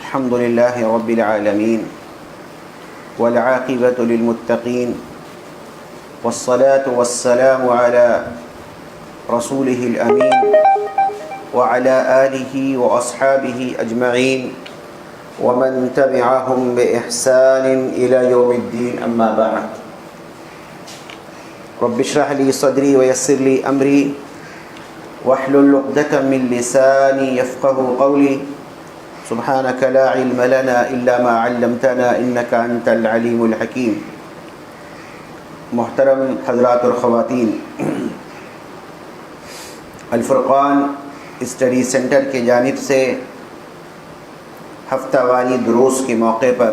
الحمد لله رب العالمين والعاقبة للمتقين والصلاة والسلام على رسوله الأمين وعلى آله وأصحابه أجمعين ومن تبعهم بإحسان إلى يوم الدين أما بعد رب اشرح لي صدري ويسر لي أمري واحلل عقدة من لساني يفقهوا قولي سبحانك لا علم لنا إلا ما علمتنا إنك أنت العليم الحكيم. محترم حضرات اور خواتین، الفرقان اسٹڈی سینٹر کی جانب سے ہفتہ واری دروس کے موقع پر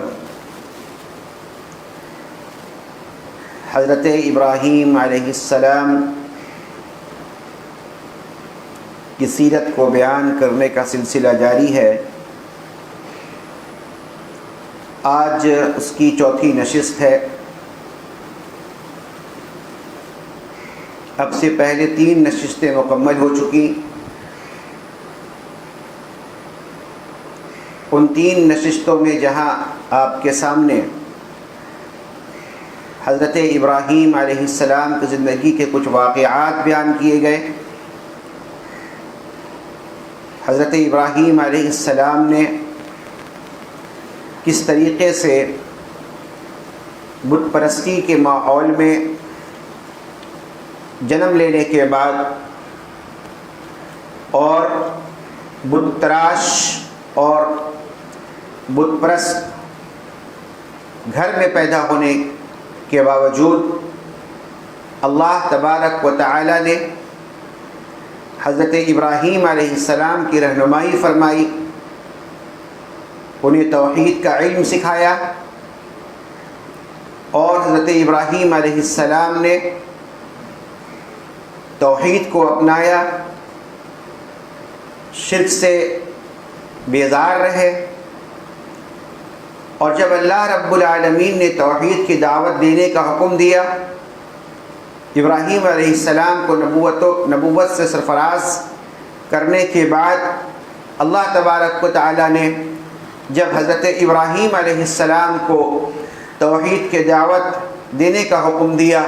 حضرت ابراہیم علیہ السلام کی سیرت کو بیان کرنے کا سلسلہ جاری ہے. آج اس کی چوتھی نشست ہے. اب سے پہلے 3 نشستیں مکمل ہو چکی. ان 3 نشستوں میں جہاں آپ کے سامنے حضرت ابراہیم علیہ السلام کی زندگی کے کچھ واقعات بیان کیے گئے، حضرت ابراہیم علیہ السلام نے کس طریقے سے بت پرستی کے ماحول میں جنم لینے کے بعد اور بت تراش اور بت پرست گھر میں پیدا ہونے کے باوجود اللہ تبارک و تعالی نے حضرت ابراہیم علیہ السلام کی رہنمائی فرمائی، انہیں توحید کا علم سکھایا، اور حضرت ابراہیم علیہ السلام نے توحید کو اپنایا، شرک سے بیزار رہے. اور جب اللہ رب العالمین نے توحید کی دعوت دینے کا حکم دیا، ابراہیم علیہ السلام کو نبوت سے سرفراز کرنے کے بعد اللہ تبارک و تعالی نے جب حضرت ابراہیم علیہ السلام کو توحید کے دعوت دینے کا حکم دیا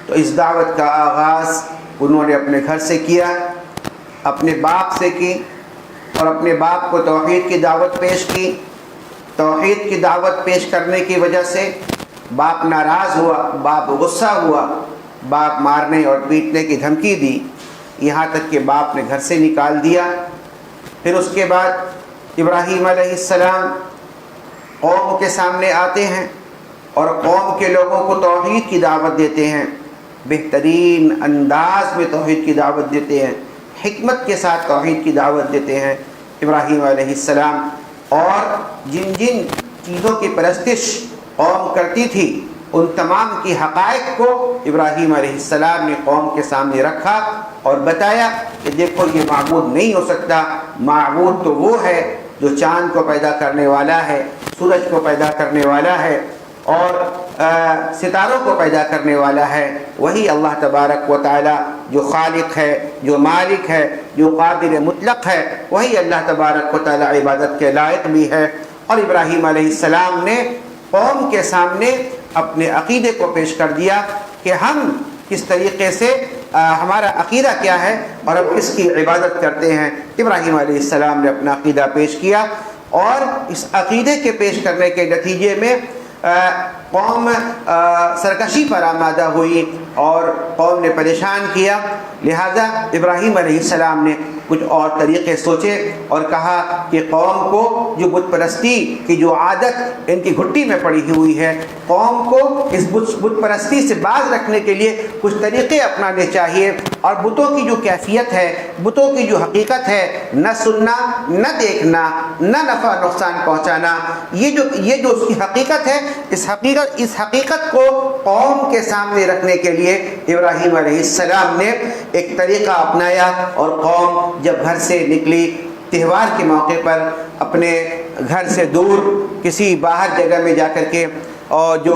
تو اس دعوت کا آغاز انہوں نے اپنے گھر سے کیا، اپنے باپ سے کی، اور اپنے باپ کو توحید کی دعوت پیش کی. توحید کی دعوت پیش کرنے کی وجہ سے باپ ناراض ہوا، باپ غصہ ہوا، باپ مارنے اور پیٹنے کی دھمکی دی، یہاں تک کہ باپ نے گھر سے نکال دیا. پھر اس کے بعد ابراہیم علیہ السلام قوم کے سامنے آتے ہیں اور قوم کے لوگوں کو توحید کی دعوت دیتے ہیں، بہترین انداز میں توحید کی دعوت دیتے ہیں، حکمت کے ساتھ توحید کی دعوت دیتے ہیں ابراہیم علیہ السلام. اور جن جن چیزوں کی پرستش قوم کرتی تھی ان تمام کی حقائق کو ابراہیم علیہ السلام نے قوم کے سامنے رکھا اور بتایا کہ دیکھو یہ معبود نہیں ہو سکتا، معبود تو وہ ہے جو چاند کو پیدا کرنے والا ہے، سورج کو پیدا کرنے والا ہے اور ستاروں کو پیدا کرنے والا ہے. وہی اللہ تبارک و تعالی جو خالق ہے، جو مالک ہے، جو قادر مطلق ہے، وہی اللہ تبارک و تعالی عبادت کے لائق بھی ہے. اور ابراہیم علیہ السلام نے قوم کے سامنے اپنے عقیدے کو پیش کر دیا کہ ہم کس طریقے سے ہمارا عقیدہ کیا ہے اور ہم کس کی عبادت کرتے ہیں. ابراہیم علیہ السلام نے اپنا عقیدہ پیش کیا اور اس عقیدے کے پیش کرنے کے نتیجے میں قوم سرکشی پر آمادہ ہوئی اور قوم نے پریشان کیا. لہذا ابراہیم علیہ السلام نے کچھ اور طریقے سوچے اور کہا کہ قوم کو جو بت پرستی کی جو عادت ان کی گھٹی میں پڑی ہوئی ہے، قوم کو اس بت پرستی سے باز رکھنے کے لیے کچھ طریقے اپنانے چاہیے. اور بتوں کی جو کیفیت ہے، بتوں کی جو حقیقت ہے، نہ سننا، نہ دیکھنا، نہ نفع نقصان پہنچانا، یہ جو اس کی حقیقت ہے، اس حقیقت کو قوم کے سامنے رکھنے کے لیے ابراہیم علیہ السلام نے ایک طریقہ اپنایا. اور قوم جب گھر سے نکلی تہوار کے موقع پر اپنے گھر سے دور کسی باہر جگہ میں جا کر کے اور جو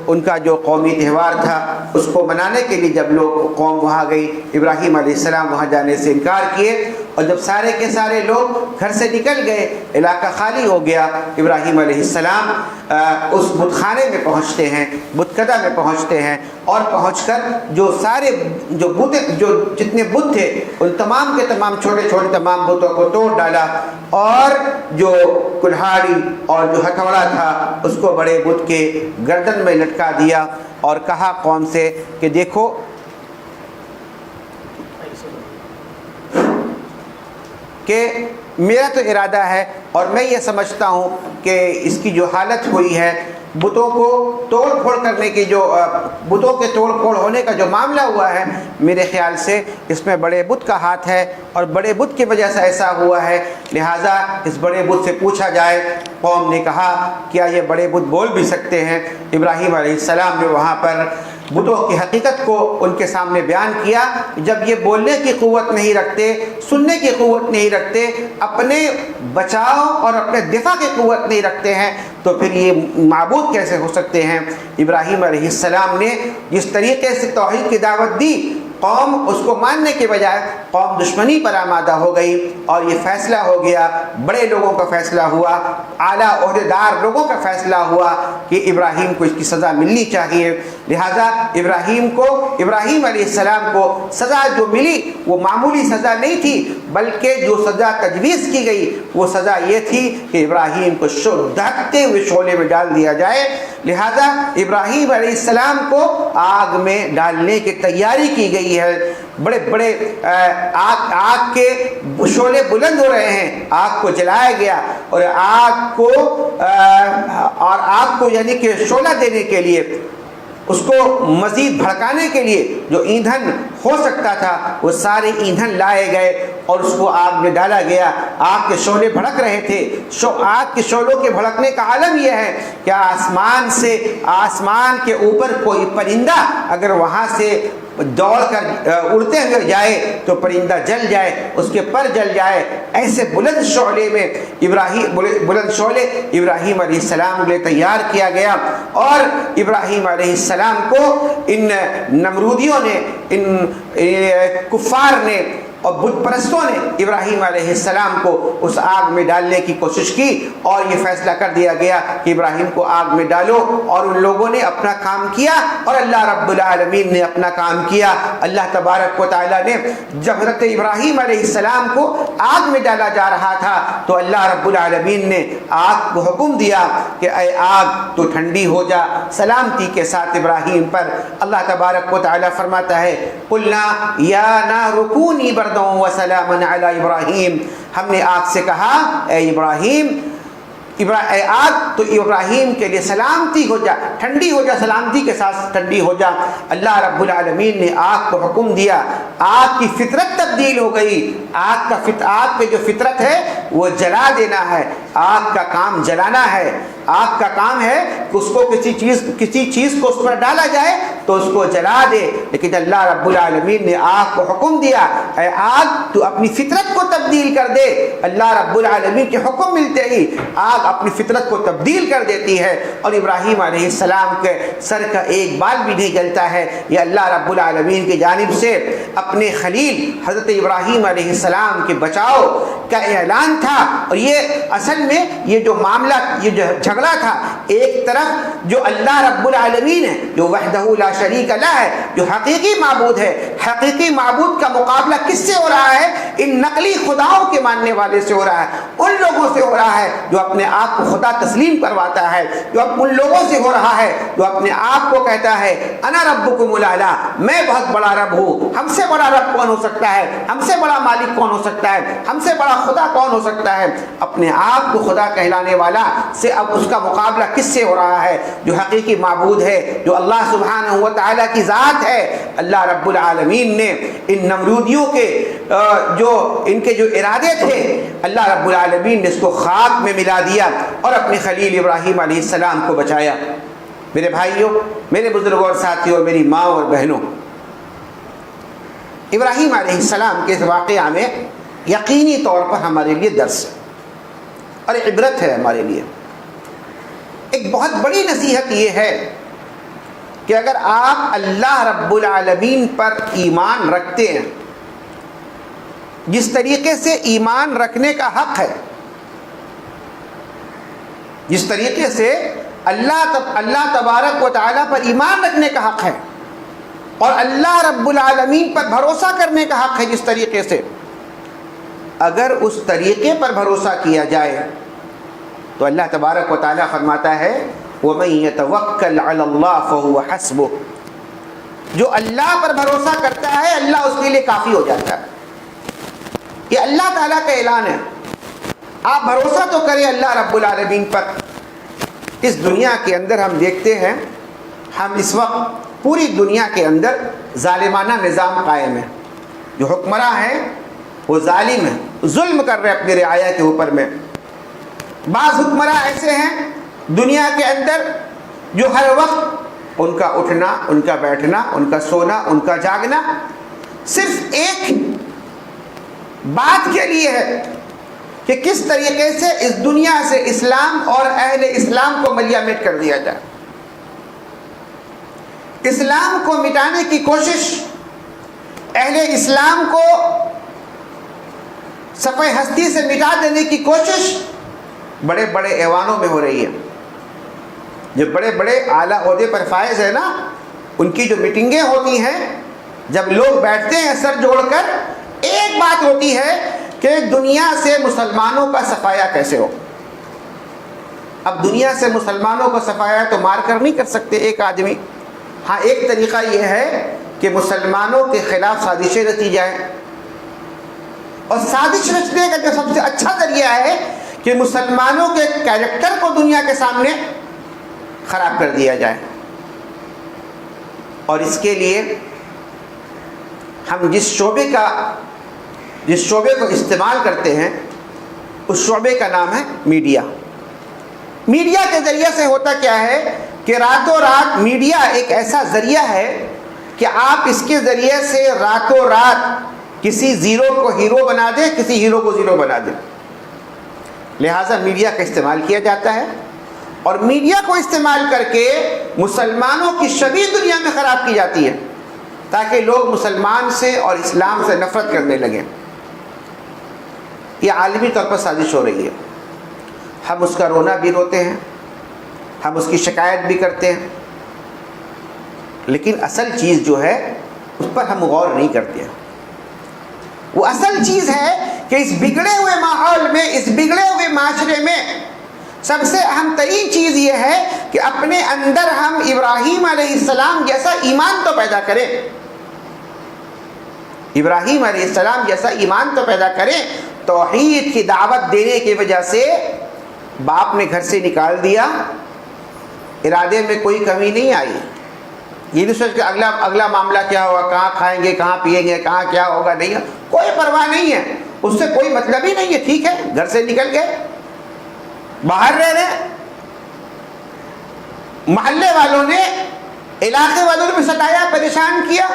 ان کا جو قومی تہوار تھا اس کو منانے کے لیے جب لوگ قوم وہاں گئی، ابراہیم علیہ السلام وہاں جانے سے انکار کیے اور جب سارے کے سارے لوگ گھر سے نکل گئے، علاقہ خالی ہو گیا، ابراہیم علیہ السلام اس بت خانے میں پہنچتے ہیں، بت کدہ میں پہنچتے ہیں، اور پہنچ کر جو سارے جو جتنے بت تھے ان تمام کے تمام چھوٹے چھوٹے تمام بتوں کو توڑ ڈالا، اور جو کلہاڑی اور جو ہتھوڑا تھا اس کو بڑے بت کے گردن میں لٹکا دیا، اور کہا قوم سے کہ دیکھو کہ میرا تو ارادہ ہے اور میں یہ سمجھتا ہوں کہ اس کی جو حالت ہوئی ہے، بتوں کو توڑ پھوڑ کرنے کی، جو بتوں کے توڑ پھوڑ ہونے کا جو معاملہ ہوا ہے، میرے خیال سے اس میں بڑے بت کا ہاتھ ہے، اور بڑے بت کی وجہ سے ایسا ہوا ہے، لہٰذا اس بڑے بت سے پوچھا جائے۔ قوم نے کہا کیا یہ بڑے بت بول بھی سکتے ہیں؟ ابراہیم علیہ السلام نے وہاں پر بتوں کی حقیقت کو ان کے سامنے بیان کیا۔ جب یہ بولنے کی قوت نہیں رکھتے، سننے کی قوت نہیں رکھتے، اپنے بچاؤ اور اپنے دفاع کی قوت نہیں رکھتے ہیں، تو پھر یہ معبود کیسے ہو سکتے ہیں؟ ابراہیم علیہ السلام نے جس طریقے سے توحید کی دعوت دی، قوم اس کو ماننے کے بجائے قوم دشمنی پر آمادہ ہو گئی، اور یہ فیصلہ ہو گیا، بڑے لوگوں کا فیصلہ ہوا، اعلیٰ عہدیدار لوگوں کا فیصلہ ہوا کہ ابراہیم کو اس کی سزا ملنی چاہیے۔ لہذا ابراہیم علیہ السلام کو سزا جو ملی وہ معمولی سزا نہیں تھی، بلکہ جو سزا تجویز کی گئی وہ سزا یہ تھی کہ ابراہیم کو دہتے ہوئے شعلے میں ڈال دیا جائے۔ لہذا ابراہیم علیہ السلام کو آگ میں ڈالنے کی تیاری کی گئی ہے۔ بڑے بڑے آگ کے شعلے بلند ہو رہے ہیں، آگ کو جلایا گیا، اور آگ کو یعنی کہ شعلہ دینے کے لیے، اس کو مزید بھڑکانے کے لیے جو ایندھن ہو سکتا تھا وہ سارے ایندھن لائے گئے اور اس کو آگ میں ڈالا گیا۔ آگ کے شعلے بھڑک رہے تھے۔ آگ کے شعلوں کے بھڑکنے کا عالم یہ ہے کہ آسمان کے اوپر کوئی پرندہ اگر وہاں سے دوڑ کر اڑتے ہوئے جائے تو پرندہ جل جائے، اس کے پر جل جائے۔ ایسے بلند شعلے میں بلند شعلے ابراہیم علیہ السلام کے لیے تیار کیا گیا، اور ابراہیم علیہ السلام کو ان نمرودیوں نے، ان کفار نے اور بت پرستوں نے ابراہیم علیہ السلام کو اس آگ میں ڈالنے کی کوشش کی، اور یہ فیصلہ کر دیا گیا کہ ابراہیم کو آگ میں ڈالو، اور ان لوگوں نے اپنا کام کیا اور اللہ رب العالمین نے اپنا کام کیا۔ اللہ تبارک و تعالیٰ نے جب حضرت ابراہیم علیہ السلام کو آگ میں ڈالا جا رہا تھا تو اللہ رب العالمین نے آگ کو حکم دیا کہ اے آگ تو ٹھنڈی ہو جا، سلامتی کے ساتھ ابراہیم پر۔ اللہ تبارک و تعالیٰ فرماتا ہے قلنا یا نار کونی بردا وسلام علی ابراہیم، ہم نے آگ سے کہا اے ابراہیم، اے آگ تو ابراہیم کے لیے سلامتی ہو جا، ٹھنڈی ہو جا، سلامتی کے ساتھ ٹھنڈی ہو جا۔ اللہ رب العالمین نے آگ کو حکم دیا، آگ کی فطرت تبدیل ہو گئی۔ آگ پہ جو فطرت ہے وہ جلا دینا ہے، آگ کا کام جلانا ہے، آگ کا کام ہے کہ اس کو کسی چیز کو اس پر ڈالا جائے تو اس کو جلا دے، لیکن اللہ رب العالمین نے آگ کو حکم دیا اے آگ تو اپنی فطرت کو تبدیل کر دے۔ اللہ رب العالمین کے حکم ملتے ہی آگ اپنی فطرت کو تبدیل کر دیتی ہے، اور ابراہیم علیہ السلام کے سر کا ایک بال بھی نہیں جلتا ہے۔ یہ اللہ رب العالمین کی جانب سے اپنے خلیل حضرت ابراہیم علیہ السلام کے بچاؤ کا اعلان تھا۔ اور یہ اصل میں یہ جو معاملہ، یہ جو جھگڑا تھا، ایک طرف جو اللہ رب العالمین ہے، جو وحدہ لا شریک لہ ہے، جو حقیقی معبود ہے، حقیقی معبود کا مقابلہ کس سے ہو رہا ہے؟ ان نقلی خداؤں کے ماننے والے سے ہو رہا ہے، ان لوگوں سے ہو رہا ہے جو اپنے آپ کو خدا تسلیم کرواتا ہے، جو ان لوگوں سے ہو رہا ہے جو اپنے آپ کو کہتا ہے انا ربکم الاعلی، میں بہت بڑا رب ہوں، ہم سے بڑا رب کون ہو سکتا ہے، ہم سے بڑا مالک کون ہو سکتا ہے، ہم سے بڑا خدا کون ہو سکتا ہے۔ اپنے آپ کو خدا کہلانے والا سے اب اس کا مقابلہ کس سے ہو رہا ہے؟ جو حقیقی معبود ہے، جو اللہ سبحانہ و تعالیٰ کی ذات ہے۔ اللہ رب العالمین نے ان نمرودیوں کے ان کے جو ارادے تھے، اللہ رب العالمین نے اس کو خاک میں ملا دیا اور اپنے خلیل ابراہیم علیہ السلام کو بچایا۔ میرے بھائیوں، میرے بزرگوں اور ساتھیوں، میری ماں اور بہنوں، ابراہیم علیہ السلام کے اس واقعہ میں یقینی طور پر ہمارے لیے درس ہے اور عبرت ہے ہمارے لیے۔ ایک بہت بڑی نصیحت یہ ہے کہ اگر آپ اللہ رب العالمین پر ایمان رکھتے ہیں جس طریقے سے ایمان رکھنے کا حق ہے، جس طریقے سے اللہ تبارک و تعالیٰ پر ایمان رکھنے کا حق ہے اور اللہ رب العالمین پر بھروسہ کرنے کا حق ہے، جس طریقے سے اگر اس طریقے پر بھروسہ کیا جائے تو اللہ تبارک و تعالیٰ فرماتا ہے وَمَن يَتَوَكَّلْ عَلَى اللَّهِ فَهُوَ حَسْبُهُ، جو اللہ پر بھروسہ کرتا ہے اللہ اس کے لیے کافی ہو جاتا ہے۔ یہ اللہ تعالیٰ کا اعلان ہے، آپ بھروسہ تو کریں اللہ رب العالمین پر۔ اس دنیا کے اندر ہم دیکھتے ہیں، ہم اس وقت پوری دنیا کے اندر ظالمانہ نظام قائم ہے، جو حکمراں ہیں وہ ظالم ہیں، ظلم کر رہے ہیں اپنی رعایا کے اوپر میں۔ بعض حکمراں ایسے ہیں دنیا کے اندر جو ہر وقت ان کا اٹھنا، ان کا بیٹھنا، ان کا سونا، ان کا جاگنا صرف ایک بات کے لیے ہے کہ کس طریقے سے اس دنیا سے اسلام اور اہل اسلام کو ملیا میٹ کر دیا جائے۔ اسلام کو مٹانے کی کوشش، اہل اسلام کو صفحہ ہستی سے مٹا دینے کی کوشش بڑے بڑے ایوانوں میں ہو رہی ہے۔ جو بڑے بڑے اعلیٰ عہدے پر فائز ہیں نا، ان کی جو میٹنگیں ہوتی ہیں، جب لوگ بیٹھتے ہیں سر جوڑ کر، ایک بات ہوتی ہے کہ دنیا سے مسلمانوں کا صفایا کیسے ہو۔ اب دنیا سے مسلمانوں کا صفایا تو مار کر نہیں کر سکتے ایک آدمی، ہاں ایک طریقہ یہ ہے کہ مسلمانوں کے خلاف سازشیں رچی جائیں، اور سازش رچنے کا جو سب سے اچھا ذریعہ ہے کہ مسلمانوں کے کیریکٹر کو دنیا کے سامنے خراب کر دیا جائے۔ اور اس کے لیے ہم جس شعبے کو استعمال کرتے ہیں اس شعبے کا نام ہے میڈیا۔ میڈیا کے ذریعے سے ہوتا کیا ہے کہ راتوں رات میڈیا ایک ایسا ذریعہ ہے کہ آپ اس کے ذریعے سے راتوں رات کسی زیرو کو ہیرو بنا دیں، کسی ہیرو کو زیرو بنا دیں۔ لہٰذا میڈیا کا استعمال کیا جاتا ہے، اور میڈیا کو استعمال کر کے مسلمانوں کی شبیہ دنیا میں خراب کی جاتی ہے تاکہ لوگ مسلمان سے اور اسلام سے نفرت کرنے لگیں۔ یہ عالمی طور پر سازش ہو رہی ہے، ہم اس کا رونا بھی روتے ہیں، ہم اس کی شکایت بھی کرتے ہیں، لیکن اصل چیز جو ہے اس پر ہم غور نہیں کرتے ہیں۔ وہ اصل چیز ہے کہ اس بگڑے ہوئے ماحول میں، اس بگڑے ہوئے معاشرے میں سب سے اہم ترین چیز یہ ہے کہ اپنے اندر ہم ابراہیم علیہ السلام جیسا ایمان تو پیدا کریں، ابراہیم علیہ السلام جیسا ایمان تو پیدا کریں۔ توحید کی دعوت دینے کی وجہ سے باپ نے گھر سے نکال دیا، ارادے میں کوئی کمی نہیں آئی، یہ نہیں سوچ کہ اگلا معاملہ کیا ہوگا، کہاں کھائیں گے، کہاں پیئیں گے، کہاں کیا ہوگا، نہیں، کوئی پرواہ نہیں ہے، اس سے کوئی مطلب ہی نہیں ہے۔ ٹھیک ہے، گھر سے نکل گئے، باہر رہ رہے، محلے والوں نے، علاقے والوں نے بھی ستایا، پریشان کیا،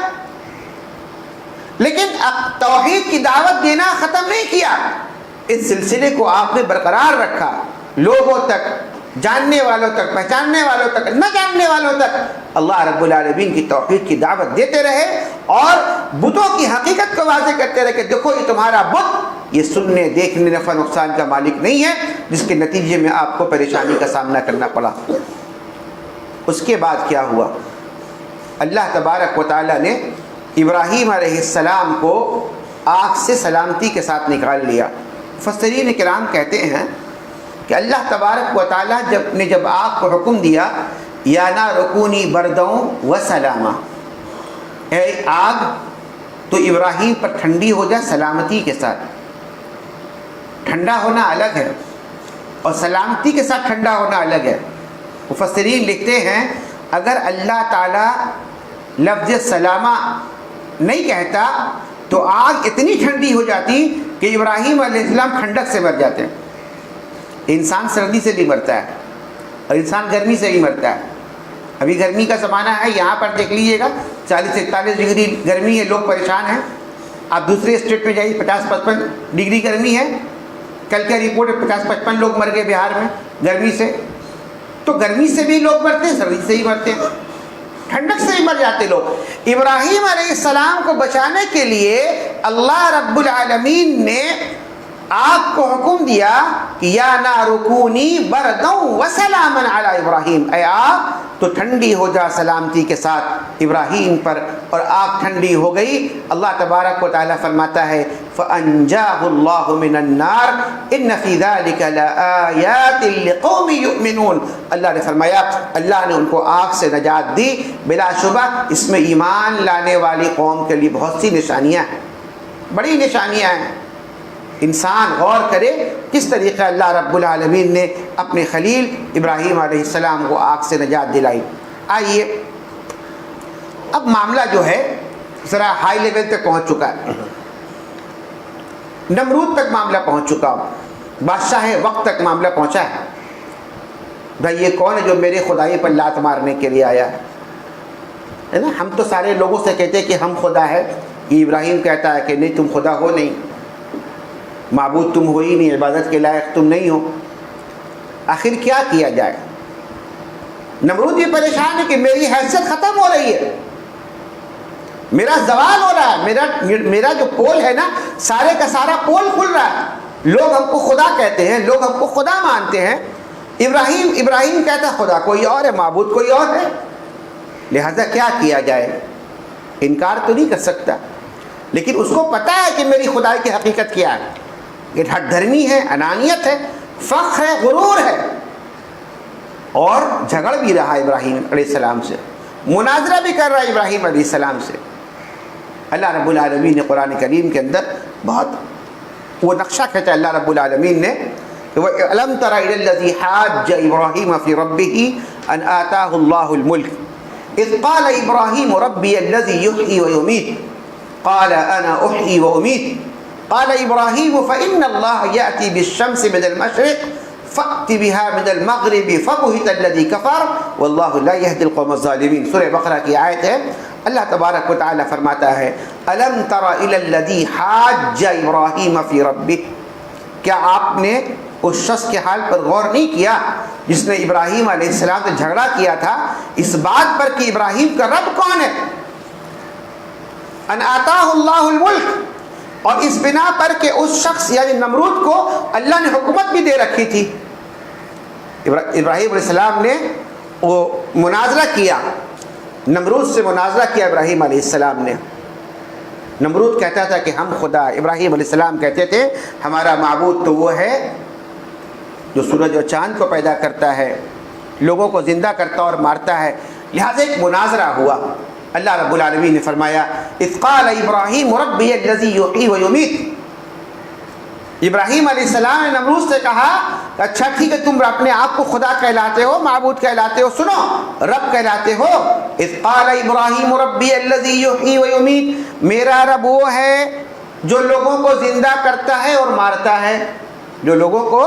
لیکن توحید کی دعوت دینا ختم نہیں کیا، اس سلسلے کو آپ نے برقرار رکھا، لوگوں تک، جاننے والوں تک، پہچاننے والوں تک، نہ جاننے والوں تک اللہ رب العالمین کی توحید کی دعوت دیتے رہے، اور بتوں کی حقیقت کو واضح کرتے رہے کہ دیکھو یہ تمہارا بت یہ سننے، دیکھنے، نفع نقصان کا مالک نہیں ہے، جس کے نتیجے میں آپ کو پریشانی کا سامنا کرنا پڑا۔ اس کے بعد کیا ہوا؟ اللہ تبارک و تعالیٰ نے ابراہیم علیہ السلام کو آگ سے سلامتی کے ساتھ نکال لیا۔ مفسرین کرام کہتے ہیں کہ اللہ تبارک و تعالیٰ جب آگ کو حکم دیا یا نار کونی بردوں و سلاما، اے آگ تو ابراہیم پر ٹھنڈی ہو جائے سلامتی کے ساتھ۔ ٹھنڈا ہونا الگ ہے اور سلامتی کے ساتھ ٹھنڈا ہونا الگ ہے۔ مفسرین لکھتے ہیں اگر اللہ تعالیٰ لفظ سلامہ نہیں کہتا تو آگ اتنی ٹھنڈی ہو جاتی کہ ابراہیم علیہ السلام ٹھنڈک سے مر جاتے۔ انسان سردی سے بھی مرتا ہے اور انسان گرمی سے بھی مرتا ہے۔ ابھی گرمی کا زمانہ ہے، یہاں پر دیکھ لیجیے گا 40-41 ڈگری گرمی ہے، لوگ پریشان ہیں۔ آپ دوسرے اسٹیٹ میں جائیے 50-55 ڈگری گرمی ہے، کل کیا رپورٹ ہے 50-55 لوگ مر گئے بہار میں گرمی سے۔ تو گرمی سے بھی لوگ مرتے ہیں، سردی سے ہی مرتے ہیں، ٹھنڈک سے ہی مر جاتے لوگ۔ ابراہیم علیہ السلام کو بچانے کے لیے اللہ رب العالمین نے آگ کو حکم دیا کہ یا نار کونی بردًا وسلاما علی ابراہیم، اے آگ تو ٹھنڈی ہو جا سلامتی کے ساتھ ابراہیم پر، اور آگ ٹھنڈی ہو گئی۔ اللہ تبارک و تعالیٰ فرماتا ہے فَأَنْجَاهُ اللَّهُ مِنَ النَّارِ إِنَّ فِي ذَلِكَ لَآيَاتٍ لِقَوْمٍ يُؤْمِنُونَ، اللہ نے فرمایا اللہ نے ان کو آگ سے نجات دی، بلا شبہ اس میں ایمان لانے والی قوم کے لیے بہت سی نشانیاں ہیں، بڑی نشانیاں ہیں۔ انسان غور کرے کس طریقے اللہ رب العالمین نے اپنے خلیل ابراہیم علیہ السلام کو آگ سے نجات دلائی۔ آئیے اب معاملہ جو ہے ذرا ہائی لیول تک پہنچ چکا ہے، نمرود تک معاملہ پہنچ چکا، بادشاہ وقت تک معاملہ پہنچا ہے۔ بھائی یہ کون ہے جو میرے خدائی پر لات مارنے کے لیے آیا ہے نا؟ ہم تو سارے لوگوں سے کہتے ہیں کہ ہم خدا ہے، یہ ابراہیم کہتا ہے کہ نہیں تم خدا ہو نہیں، معبود تم ہو ہی نہیں، عبادت کے لائق تم نہیں ہو۔ آخر کیا جائے؟ نمرود یہ پریشان ہے کہ میری حیثیت ختم ہو رہی ہے، میرا زوال ہو رہا ہے، میرا جو پول ہے نا سارے کا سارا پول کھل رہا ہے، لوگ ہم کو خدا کہتے ہیں، لوگ ہم کو خدا مانتے ہیں، ابراہیم کہتا ہے خدا کوئی اور ہے، معبود کوئی اور ہے، لہذا کیا جائے؟ انکار تو نہیں کر سکتا، لیکن اس کو پتہ ہے کہ میری خدائی کی حقیقت کیا ہے، یہ ہٹ دھرمی ہے، انانیت ہے، فخر ہے، غرور ہے، اور جھگڑ بھی رہا ابراہیم علیہ السلام سے، مناظرہ بھی کر رہا ہے ابراہیم علیہ السلام سے۔ اللہ رب العالمین نے قرآن کریم کے اندر بہت وہ نقشہ کھینچا اللہ رب العالمین نے کہ وَأَلَمْ تَرَ إِلَى الَّذِي حَاجَّ إِبْرَاهِيمَ فِي رَبِّهِ أَنْ آتَاهُ اللَّهُ الْمُلْكَ إِذْ قَالَ إِبْرَاهِيمُ رَبِّيَ الَّذِي يُحْيِي وَيُمِيتُ قَالَ أَنَا أُحْيِي وَأُمِيتُ قال إبراهيم فإن الله يأتي بالشمس من المشرق فأت بها من المغرب فبهت الذي كفر والله لا يهدي القوم الظالمين۔ سورہ بقرہ کی آیت ہے۔ اللہ تبارک و تعالی فرماتا ہے ألم تر إلى الذي حاج إبراهيم في ربه، کیا آپ نے اس شخص کے حال پر غور نہیں کیا جس نے ابراہیم علیہ السلام سے جھگڑا کیا تھا اس بات پر کہ ابراہیم کا رب کون ہے؟ أن آتاه الله الملك، اور اس بنا پر کہ اس شخص یعنی نمرود کو اللہ نے حکومت بھی دے رکھی تھی۔ ابراہیم علیہ السلام نے وہ مناظرہ کیا، نمرود سے مناظرہ کیا ابراہیم علیہ السلام نے۔ نمرود کہتا تھا کہ ہم خدا، ابراہیم علیہ السلام کہتے تھے ہمارا معبود تو وہ ہے جو سورج اور چاند کو پیدا کرتا ہے، لوگوں کو زندہ کرتا اور مارتا ہے۔ لہٰذا ایک مناظرہ ہوا۔ اللہ رب العالمین نے فرمایا اذ قال ابراہیم ربی الذی یحیی ویمیت، ابراہیم علیہ السلام نے نمرود سے کہا کہ اچھا ٹھیک ہے تم اپنے آپ کو خدا کہلاتے ہو، معبود کہلاتے ہو، سنو رب کہلاتے ہو۔ اذ قال ابراہیم ربی الذی یحیی ویمیت، میرا رب وہ ہے جو لوگوں کو زندہ کرتا ہے اور مارتا ہے، جو لوگوں کو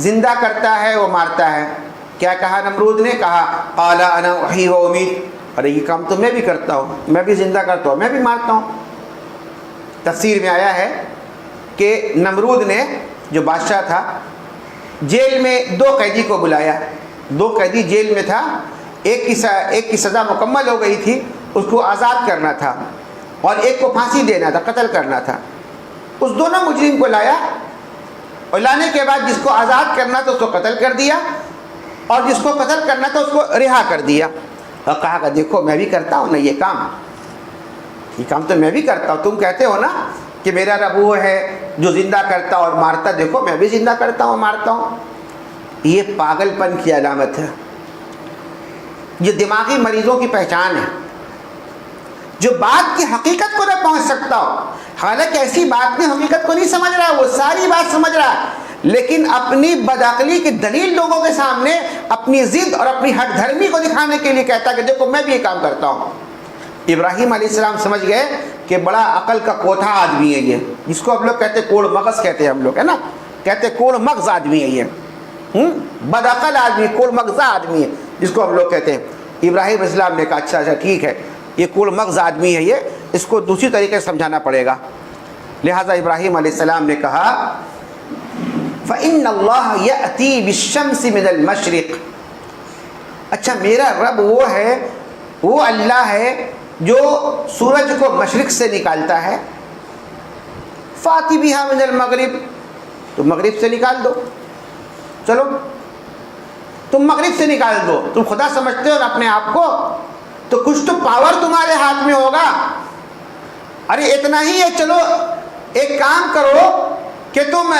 زندہ کرتا ہے وہ مارتا ہے۔ کیا کہا نمرود نے؟ کہا قال انا احیی وامیت، ارے یہ کام تو میں بھی کرتا ہوں، میں بھی زندہ کرتا ہوں، میں بھی مارتا ہوں۔ تفسیر میں آیا ہے کہ نمرود نے جو بادشاہ تھا جیل میں دو قیدی کو بلایا، دو قیدی جیل میں تھا، ایک کی سزا مکمل ہو گئی تھی، اس کو آزاد کرنا تھا، اور ایک کو پھانسی دینا تھا، قتل کرنا تھا۔ اس دونوں مجرم کو لایا، اور لانے کے بعد جس کو آزاد کرنا تھا اس کو قتل کر دیا، اور جس کو قتل کرنا تھا اس کو رہا کر دیا، اور کہا کہ دیکھو میں بھی کرتا ہوں نا یہ کام تو میں بھی کرتا ہوں، تم کہتے ہو نا کہ میرا رب وہ ہے جو زندہ کرتا اور مارتا، دیکھو میں بھی زندہ کرتا ہوں مارتا ہوں۔ یہ پاگل پن کی علامت ہے، یہ دماغی مریضوں کی پہچان ہے، جو بات کی حقیقت کو نہ پہنچ سکتا ہو، حالانکہ ایسی بات میں حقیقت کو نہیں سمجھ رہا ہے، وہ ساری بات سمجھ رہا ہے، لیکن اپنی بدعقلی کی دلیل لوگوں کے سامنے اپنی ضد اور اپنی ہٹ دھرمی کو دکھانے کے لیے کہتا کہ دیکھو میں بھی یہ کام کرتا ہوں۔ ابراہیم علیہ السلام سمجھ گئے کہ بڑا عقل کا کوٹھا آدمی ہے یہ، جس کو ہم لوگ کہتے کوڑ مغز کہتے ہیں، ہم لوگ ہے نا کہتے کوڑ مغز آدمی ہے یہ، بدعقل آدمی، کوڑ مغزہ آدمی ہے جس کو ہم لوگ کہتے ہیں۔ ابراہیم علیہ السلام نے کہا اچھا ٹھیک ہے، یہ کوڑ مغز آدمی ہے، یہ اس کو دوسری طریقے سے سمجھانا پڑے گا۔ لہٰذا ابراہیم علیہ السلام نے کہا فَإِنَّ اللَّهَ يَأْتِي بِالشَّمْسِ مِنَ الْمَشْرِقِ، اچھا میرا رب وہ ہے، وہ اللہ ہے جو سورج کو مشرق سے نکالتا ہے، فاتی بہا من المغرب، تم مغرب سے نکال دو، چلو تم مغرب سے نکال دو، تم خدا سمجھتے ہو اپنے آپ کو تو کچھ تو پاور تمہارے ہاتھ میں ہوگا۔ ارے اتنا ہی ہے، چلو ایک کام کرو کہ تم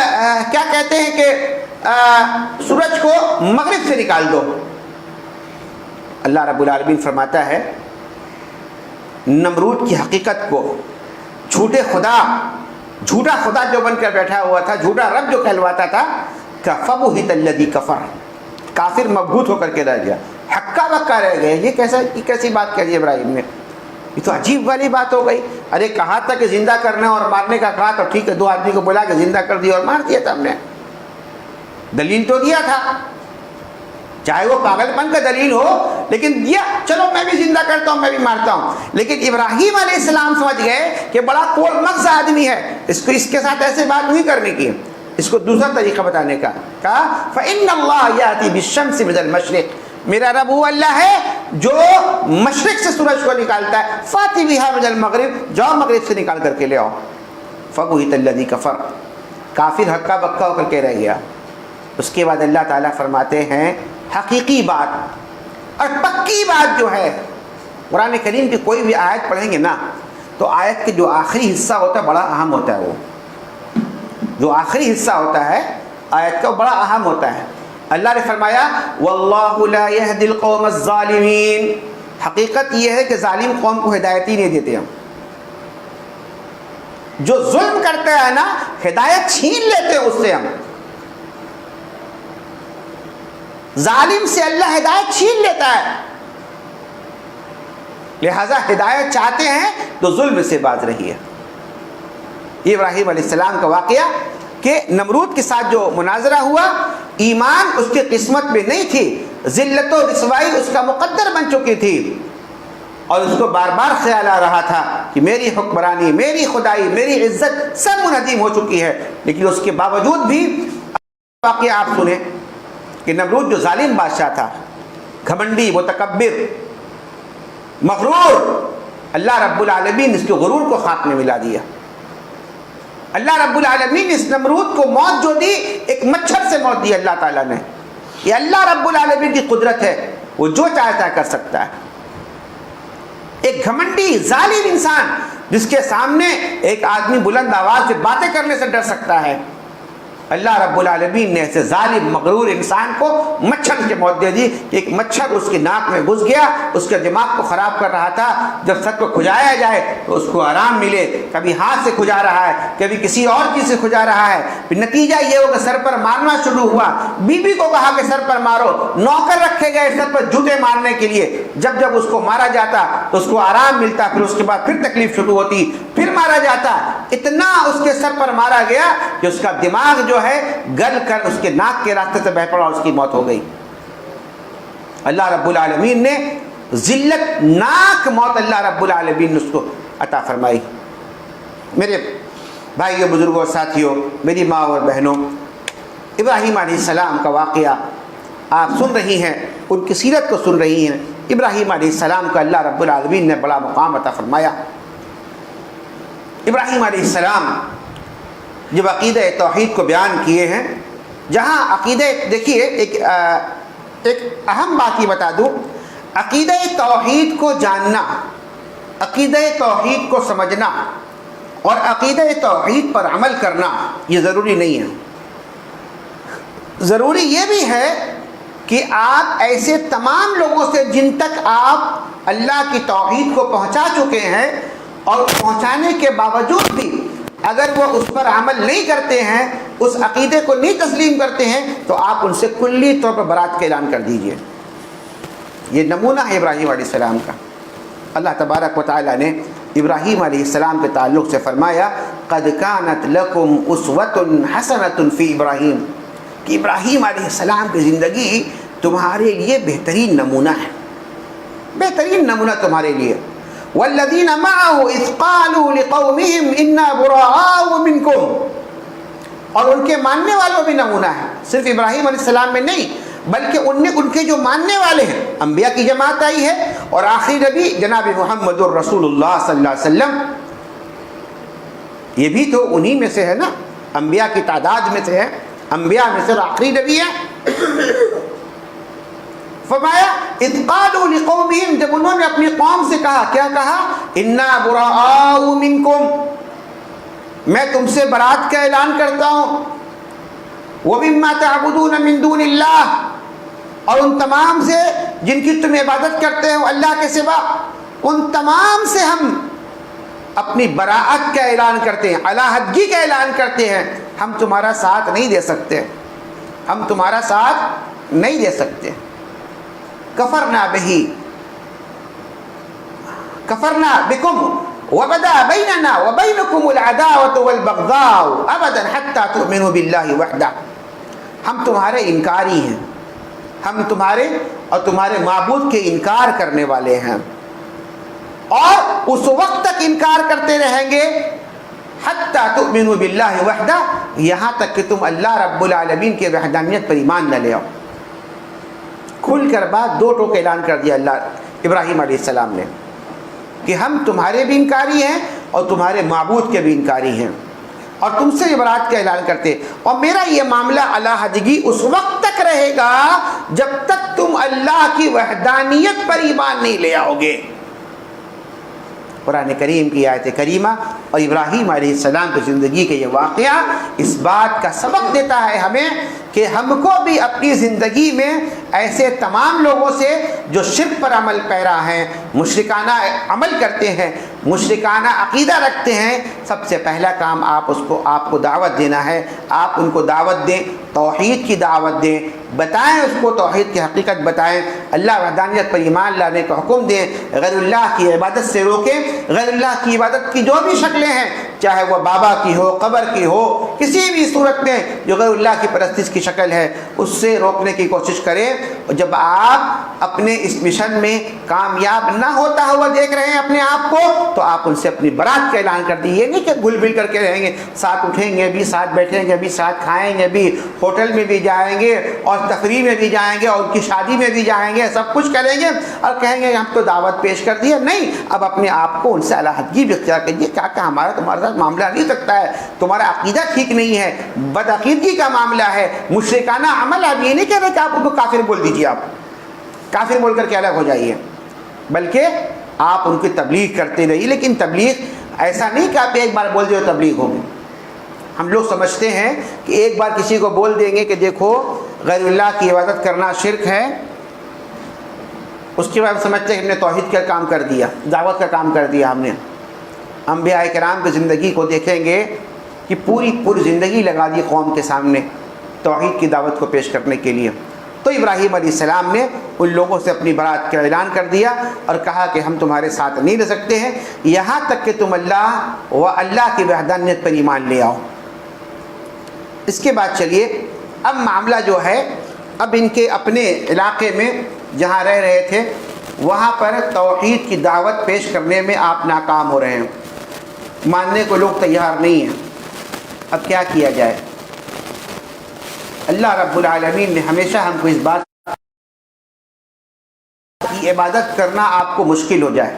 کیا کہتے ہیں کہ سورج کو مغرب سے نکال دو۔ اللہ رب العالمین فرماتا ہے نمرود کی حقیقت کو، جھوٹا خدا جو بن کر بیٹھا ہوا تھا، جھوٹا رب جو کہلواتا تھا، فَبُهِتَ الَّذِي كَفَرَ، کافر مبہوت ہو کر کے رہ گیا، ہکا بکا رہ گئے۔ یہ کیسی بات کہی ابراہیم نے؟ یہ تو عجیب والی بات ہو گئی۔ ارے کہا تھا کہ زندہ کرنے اور مارنے کا کہا تو ٹھیک ہے، 2 آدمی کو بلا کے زندہ کر دیا اور مار دیا تھا ہم نے، دلیل تو دیا تھا، چاہے وہ پاگل پن کا دلیل ہو لیکن دیا، چلو میں بھی زندہ کرتا ہوں، میں بھی مارتا ہوں۔ لیکن ابراہیم علیہ السلام سمجھ گئے کہ بڑا کول مغز آدمی ہے، اس کے ساتھ ایسے بات نہیں کرنے کی، اس کو دوسرا طریقہ بتانے کا کہا فَإِنَّ اللَّهَ يَأْتِي بِالشَّمْسِ مِنَ الْمَشْرِقِ، میرا رب وہ اللہ ہے جو مشرق سے سورج کو نکالتا ہے، فَأْتِ بِهَا مِنَ الْمَغْرِبِ، جاؤ مغرب سے نکال کر کے لے آؤ۔ فَبُهِتَ الَّذِي كَفَرَ، کافر ہکا بکا ہو کر کے رہ گیا۔ اس کے بعد اللہ تعالیٰ فرماتے ہیں حقیقی بات اور پکی بات جو ہے، قرآن کریم کی کوئی بھی آیت پڑھیں گے نا تو آیت کے جو آخری حصہ ہوتا ہے بڑا اہم ہوتا ہے، وہ جو آخری حصہ ہوتا ہے آیت کا بڑا اہم ہوتا ہے۔ اللہ نے فرمایا واللہ لا یہدی القوم الظالمین، حقیقت یہ ہے کہ ظالم قوم کو ہدایت ہی نہیں دیتے ہم، جو ظلم کرتے ہیں نا ہدایت چھین لیتے ہیں اس سے، ہم ظالم سے اللہ ہدایت چھین لیتا ہے، لہذا ہدایت چاہتے ہیں تو ظلم سے باز رہیے۔ یہ ابراہیم علیہ السلام کا واقعہ کہ نمرود کے ساتھ جو مناظرہ ہوا، ایمان اس کی قسمت میں نہیں تھی، ذلت و رسوائی اس کا مقدر بن چکی تھی، اور اس کو بار بار خیال آ رہا تھا کہ میری حکمرانی، میری خدائی، میری عزت سب منہدم ہو چکی ہے۔ لیکن اس کے باوجود بھی واقعہ آپ سنیں کہ نمرود جو ظالم بادشاہ تھا، گھمنڈی، متکبر، مغرور، اللہ رب العالمین نے اس کے غرور کو خاک میں ملا دیا۔ اللہ رب العالمین نے اس نمرود کو موت جو دی، ایک مچھر سے موت دی اللہ تعالیٰ نے۔ یہ اللہ رب العالمین کی قدرت ہے، وہ جو چاہتا ہے کر سکتا ہے۔ ایک گھمنڈی ظالم انسان جس کے سامنے ایک آدمی بلند آواز سے باتیں کرنے سے ڈر سکتا ہے، اللہ رب العالمین نے ایسے ظالم مغرور انسان کو مچھر کی موت دے دی کہ ایک مچھر اس کی ناک میں گھس گیا، اس کے دماغ کو خراب کر رہا تھا۔ جب سر کو کھجایا جائے تو اس کو آرام ملے، کبھی ہاتھ سے کھجا رہا ہے، کبھی کسی اور چیز سے کھجا رہا ہے، پھر نتیجہ یہ ہو کہ سر پر مارنا شروع ہوا۔ بیوی کو کہا کہ سر پر مارو، نوکر رکھے گئے سر پر جوتے مارنے کے لیے، جب جب اس کو مارا جاتا تو اس کو آرام ملتا، پھر اس کے بعد پھر تکلیف شروع ہوتی، پھر مارا جاتا۔ اتنا اس کے سر پر مارا گیا کہ اس کا دماغ جو ہے گل کر اس کے ناک کے راستے سے بہ پڑا اور اس کی موت ہو گئی۔ اللہ رب العالمین نے ذلت ناک موت اللہ رب العالمین نے اس کو عطا فرمائی۔ میرے بھائیوں، بزرگوں، ساتھیوں، میری ماں اور بہنوں، ابراہیم علیہ السلام کا واقعہ آپ سن رہی ہیں، ان کی سیرت کو سن رہی ہیں۔ ابراہیم علیہ السلام کا اللہ رب العالمین نے بڑا مقام عطا فرمایا۔ ابراہیم علیہ السلام جب عقیدہ توحید کو بیان کیے ہیں، جہاں عقیدہ، دیکھیے ایک اہم بات یہ بتا دوں، عقیدہ توحید کو جاننا، عقیدہ توحید کو سمجھنا اور عقیدہ توحید پر عمل کرنا یہ ضروری نہیں ہے۔ ضروری یہ بھی ہے کہ آپ ایسے تمام لوگوں سے جن تک آپ اللہ کی توحید کو پہنچا چکے ہیں اور پہنچانے کے باوجود بھی اگر وہ اس پر عمل نہیں کرتے ہیں، اس عقیدے کو نہیں تسلیم کرتے ہیں، تو آپ ان سے کلی طور پر برات کا اعلان کر دیجئے۔ یہ نمونہ ہے ابراہیم علیہ السلام کا۔ اللہ تبارک و تعالیٰ نے ابراہیم علیہ السلام کے تعلق سے فرمایا قد کانت لکم اسوۃ حسنۃ فی ابراہیم، کہ ابراہیم علیہ السلام کی زندگی تمہارے لیے بہترین نمونہ ہے، بہترین نمونہ تمہارے لیے۔ والذین معه اذ قالوا لقومهم انا براء منکم، اور ان کے ماننے والوں بھی نمونہ ہے، صرف ابراہیم علیہ السلام میں نہیں بلکہ ان کے جو ماننے والے ہیں، انبیاء کی جماعت آئی ہے، اور آخری نبی جناب محمد الرسول اللہ صلی اللہ علیہ وسلم۔ یہ بھی تو انہی میں سے ہے نا، انبیاء کی تعداد میں سے ہے، انبیاء میں سے آخری نبی ہے۔ فرمایا اذ قالوا لقومہم، جب انہوں نے اپنی قوم سے کہا، کیا کہا؟ انا براء منکم، میں تم سے برات کا اعلان کرتا ہوں، ومما تعبدون من دون اللہ، اور ان تمام سے جن کی تم عبادت کرتے ہو اللہ کے سوا، ان تمام سے ہم اپنی براءت کا اعلان کرتے ہیں، علیحدگی کا اعلان کرتے ہیں، ہم تمہارا ساتھ نہیں دے سکتے، ہم تمہارا ساتھ نہیں دے سکتے۔ کفرنا بہ، کفرنا بکم وبدا بیننا وبینکم العداوۃ والبغضاء ابدا حتی تؤمنوا باللہ وحدہ، ہم تمہارے انکاری ہیں، ہم تمہارے اور تمہارے معبود کے انکار کرنے والے ہیں، اور اس وقت تک انکار کرتے رہیں گے حتی تؤمنوا باللہ وحدہ، یہاں تک کہ تم اللہ رب العالمین کے وحدانیت پر ایمان نہ لے آؤ۔ کھل کر بات، دو ٹوک اعلان کر دیا اللہ ابراہیم علیہ السلام نے کہ ہم تمہارے بھی انکاری ہیں اور تمہارے معبود کے بھی انکاری ہیں، اور تم سے یہ برات کا اعلان کرتے، اور میرا یہ معاملہ علیحدگی اس وقت تک رہے گا جب تک تم اللہ کی وحدانیت پر ایمان نہیں لے آؤ گے۔ قرآن کریم کی آیت کریمہ اور ابراہیم علیہ السلام کی زندگی کے یہ واقعہ اس بات کا سبق دیتا ہے ہمیں کہ ہم کو بھی اپنی زندگی میں ایسے تمام لوگوں سے جو شرک پر عمل پیرا ہیں، مشرکانہ عمل کرتے ہیں، مشرکانہ عقیدہ رکھتے ہیں، سب سے پہلا کام آپ کو دعوت دینا ہے۔ آپ ان کو دعوت دیں، توحید کی دعوت دیں، بتائیں اس کو توحید کی حقیقت بتائیں، اللہ وحدانیت پر ایمان لانے کا حکم دیں، غیر اللہ کی عبادت سے روکیں، غیر اللہ کی عبادت کی جو بھی شکلیں ہیں، چاہے وہ بابا کی ہو، قبر کی ہو، کسی بھی صورت میں جو غیر اللہ کی پرستش کی شکل ہے، اس سے روکنے کی کوشش کریں۔ اور جب آپ اپنے اس مشن میں کامیاب نہ ہوتا ہوا دیکھ رہے ہیں اپنے آپ کو، تو آپ ان سے اپنی برات کا اعلان کر دیجیے۔ یہ نہیں کہ گل بل کر کے رہیں گے، ساتھ اٹھیں گے بھی، ساتھ بیٹھیں گے بھی، ساتھ کھائیں گے بھی، ہوٹل میں بھی جائیں گے اور تقریر میں بھی جائیں گے اور ان کی شادی میں بھی جائیں گے، سب کچھ کریں گے اور کہیں گے ہم تو دعوت پیش کر دی ہے۔ نہیں، اب اپنے آپ کو ان سے علیحدگی بھی اختیار کیجیے۔ کیا کہ ہمارا تمہارے ساتھ معاملہ نہیں سکتا ہے، تمہارا عقیدہ ٹھیک نہیں ہے، بدعقیدگی کا معاملہ ہے، مشرکانہ عمل۔ آپ یہ نہیں کہہ رہے کہ آپ ان کو کافر بول دیجیے، آپ کافر بول کر کے الگ ہو جائیے، بلکہ آپ ان کی تبلیغ کرتے رہیے۔ لیکن تبلیغ ایسا نہیں کہ آپ ایک بار بول دیں تبلیغ ہوگی۔ ہم لوگ سمجھتے ہیں کہ ایک بار کسی کو بول دیں گے کہ دیکھو غیر اللہ کی عبادت کرنا شرک ہے، اس کے بعد سمجھتے ہیں کہ ہم نے توحید کا کام کر دیا، دعوت کا کام کر دیا ہم نے۔ انبیاء کرام کی زندگی کو دیکھیں گے کہ پوری زندگی لگا دی قوم کے سامنے توحید کی دعوت کو پیش کرنے کے لیے۔ تو ابراہیم علیہ السلام نے ان لوگوں سے اپنی برات کا اعلان کر دیا اور کہا کہ ہم تمہارے ساتھ نہیں رہ سکتے ہیں یہاں تک کہ تم اللہ کی وحدانیت پر ایمان لے آؤ۔ اس کے بعد چلیے اب معاملہ جو ہے، اب ان کے اپنے علاقے میں جہاں رہ رہے تھے وہاں پر توحید کی دعوت پیش کرنے میں آپ ناکام ہو رہے ہیں، ماننے کو لوگ تیار نہیں ہیں۔ اب کیا کیا جائے؟ اللہ رب العالمین نے ہمیشہ ہم کو اس بات کی عبادت کرنا آپ کو مشکل ہو جائے،